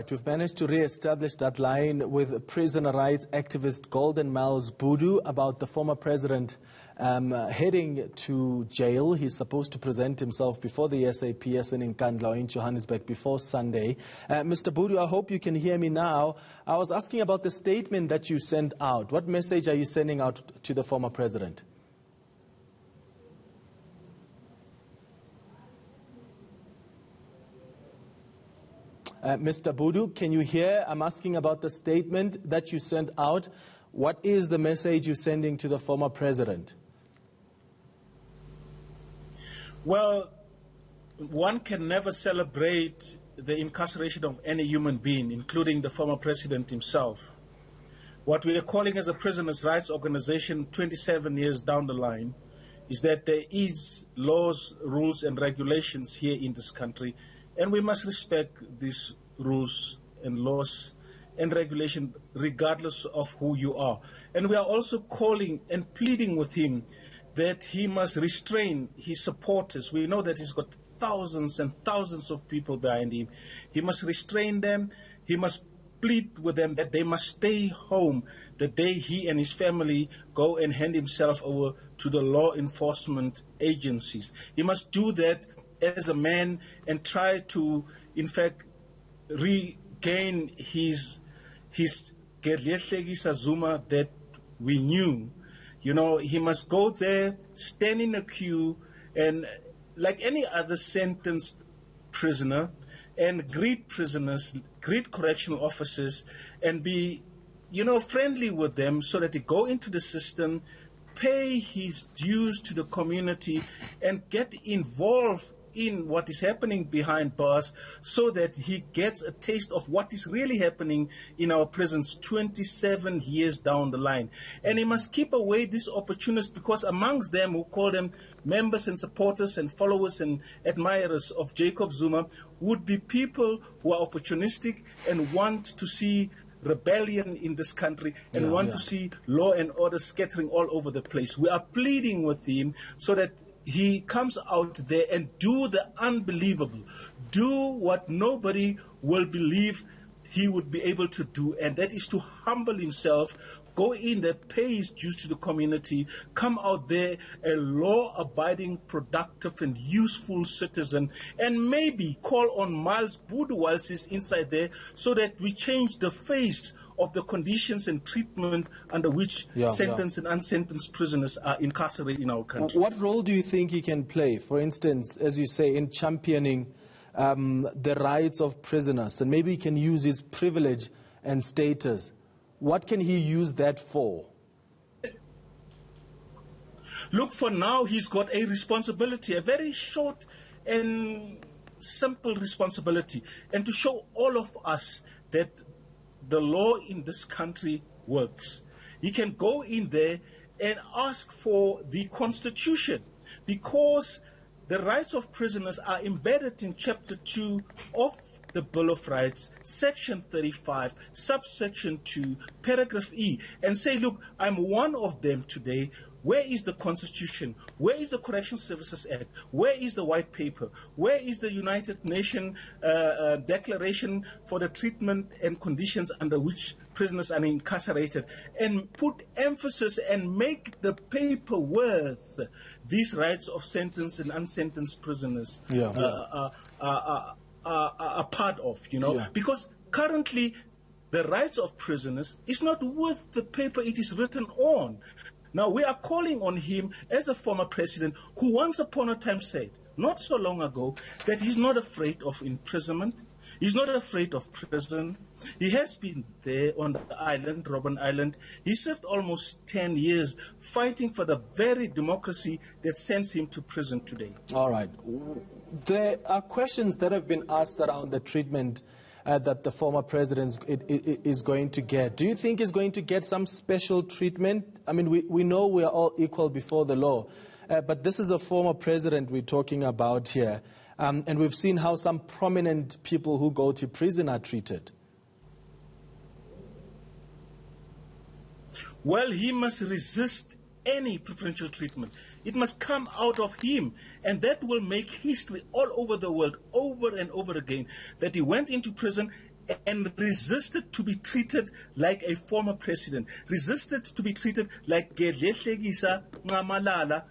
We've managed to re-establish that line with prisoner rights activist Golden Miles Bhudu about the former president heading to jail. He's supposed to present himself before the SAPS in Nkandla in Johannesburg before Sunday. Mr. Bhudu, I hope you can hear me now. I was asking about the statement that you sent out. What message are you sending out to the former president? Mr. Bhudu, can you hear? I'm asking about the statement that you sent out. What is the message you're sending to the former president? Well, one can never celebrate the incarceration of any human being, including the former president himself. What we are calling as a prisoners' rights organization 27 years down the line is that there is laws, rules, and regulations here in this country, and we must respect these rules and laws and regulation regardless of who you are. And we are also calling and pleading with him that he must restrain his supporters. We know that he's got thousands and thousands of people behind him. He must restrain them. He must plead with them that they must stay home the day he and his family go and hand himself over to the law enforcement agencies. He must do that as a man and try to, in fact, regain his Zuma that we knew. You know, he must go there, stand in a queue, and like any other sentenced prisoner, and greet prisoners, greet correctional officers, and be, you know, friendly with them so that they go into the system, pay his dues to the community, and get involved in what is happening behind bars so that he gets a taste of what is really happening in our prisons 27 years down the line. And he must keep away these opportunists, because amongst them who call them members and supporters and followers and admirers of Jacob Zuma would be people who are opportunistic and want to see rebellion in this country and want to see law and order scattering all over the place. We are pleading with him so that he comes out there and do the unbelievable, do what nobody will believe he would be able to do, and that is to humble himself, go in there, pay his dues to the community, come out there a law-abiding, productive, and useful citizen, and maybe call on Miles Bhudu whilst he's inside there so that we change the face of the conditions and treatment under which sentenced and unsentenced prisoners are incarcerated in our country. What role do you think he can play, for instance, as you say, in championing the rights of prisoners? And maybe he can use his privilege and status. What can he use that for? Look, for now, he's got a responsibility, a very short and simple responsibility, and to show all of us that the law in this country works. He can go in there and ask for the Constitution, because the rights of prisoners are embedded in Chapter 2 of the Bill of Rights, Section 35, subsection 2, paragraph E, and say, look, I'm one of them today. Where is the Constitution? Where is the Correctional Services Act? Where is the White Paper? Where is the United Nations Declaration for the treatment and conditions under which prisoners are incarcerated? And put emphasis and make the paper worth these rights of sentenced and unsentenced prisoners are part of, you know, because currently the rights of prisoners is not worth the paper it is written on. Now, we are calling on him as a former president who once upon a time said, not so long ago, that he's not afraid of imprisonment, he's not afraid of prison. He has been there on the island, Robben Island. He served almost 10 years fighting for the very democracy that sends him to prison today. All right. There are questions that have been asked around the treatment that the former president is going to get. Do you think he's going to get some special treatment? I mean, we know we are all equal before the law, but this is a former president we're talking about here, and we've seen how some prominent people who go to prison are treated. Well, he must resist any preferential treatment. It must come out of him, and that will make history all over the world, over and over again, that he went into prison and resisted to be treated like a former president, resisted to be treated like Gedlehlekisa Nxamalala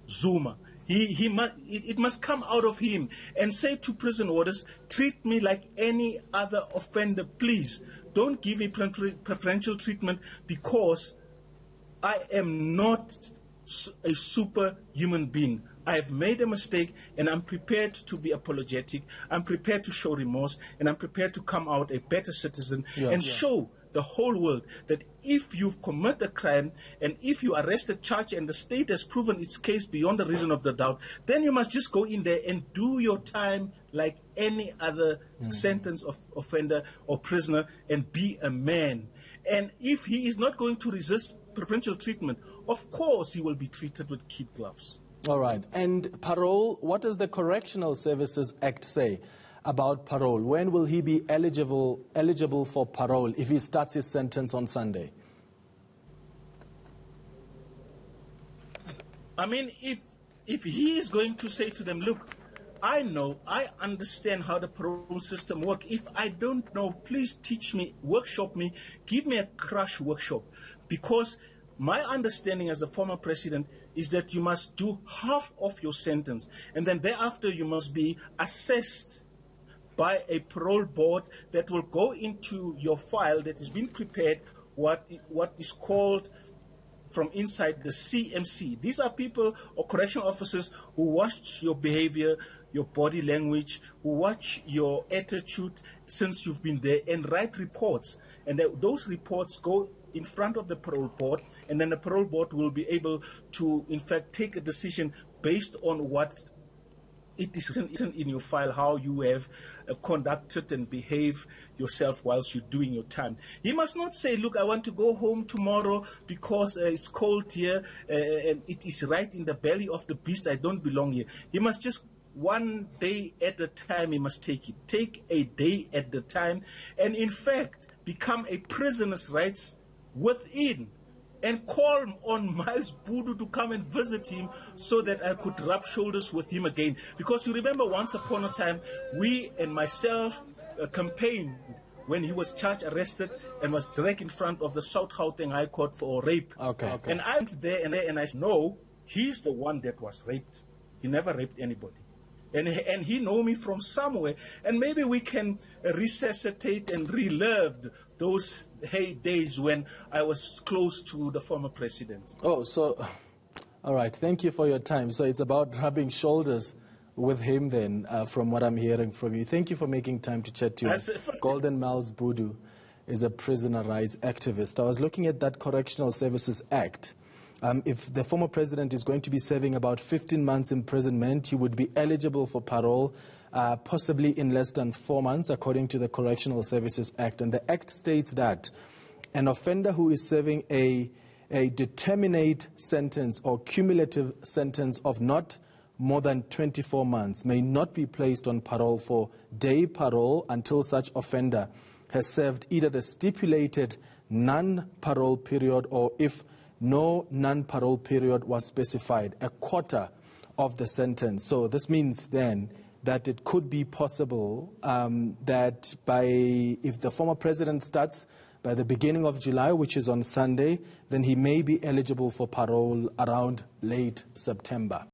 Zuma. It must come out of him and say to prison warders, treat me like any other offender, please. Don't give me preferential treatment because I am not a superhuman being. I have made a mistake and I'm prepared to be apologetic. I'm prepared to show remorse and I'm prepared to come out a better citizen and show the whole world that if you've committed a crime and if you arrested, charged, and the state has proven its case beyond the reason of the doubt, then you must just go in there and do your time like any other sentenced offender or prisoner and be a man. And if he is not going to resist preferential treatment, of course he will be treated with kid gloves. All right. And parole, what does the Correctional Services Act say about parole? When will he be eligible for parole if he starts his sentence on Sunday? I mean, if he is going to say to them, look, I understand how the parole system works. If I don't know, please teach me, workshop me, give me a crash workshop. Because my understanding as a former president is that you must do half of your sentence, and then thereafter you must be assessed by a parole board that will go into your file that has been prepared, what is called from inside the CMC. These are people or correctional officers who watch your behavior, your body language, who watch your attitude since you've been there and write reports. And those reports go in front of the parole board, and then the parole board will be able to, in fact, take a decision based on what it is written in your file, how you have conducted and behave yourself whilst you're doing your time. He must not say, look, I want to go home tomorrow because it's cold here and it is right in the belly of the beast, I don't belong here. He must just, one day at a time, he must take it. Take a day at the time, and in fact, become a prisoner's rights within, and call on Miles Bhudu to come and visit him so that I could rub shoulders with him again. Because you remember once upon a time, we and myself campaigned when he was charged, arrested, and was dragged in front of the South Gauteng High Court for rape. Okay. And I went there and I said, no, he's the one that was raped. He never raped anybody. And he know me from somewhere, and maybe we can resuscitate and relive those days when I was close to the former president. Oh, so, all right, thank you for your time. So it's about rubbing shoulders with him then, from what I'm hearing from you. Thank you for making time to chat to us. Golden Miles Bhudu is a prisoner rights activist. I was looking at that Correctional Services Act. If the former president is going to be serving about 15 months imprisonment, he would be eligible for parole, possibly in less than 4 months, according to the Correctional Services Act. And the Act states that an offender who is serving a determinate sentence or cumulative sentence of not more than 24 months may not be placed on parole for day parole until such offender has served either the stipulated non-parole period, or if no non-parole period was specified, a quarter of the sentence. So this means then that it could be possible that if the former president starts by the beginning of July, which is on Sunday, then he may be eligible for parole around late September.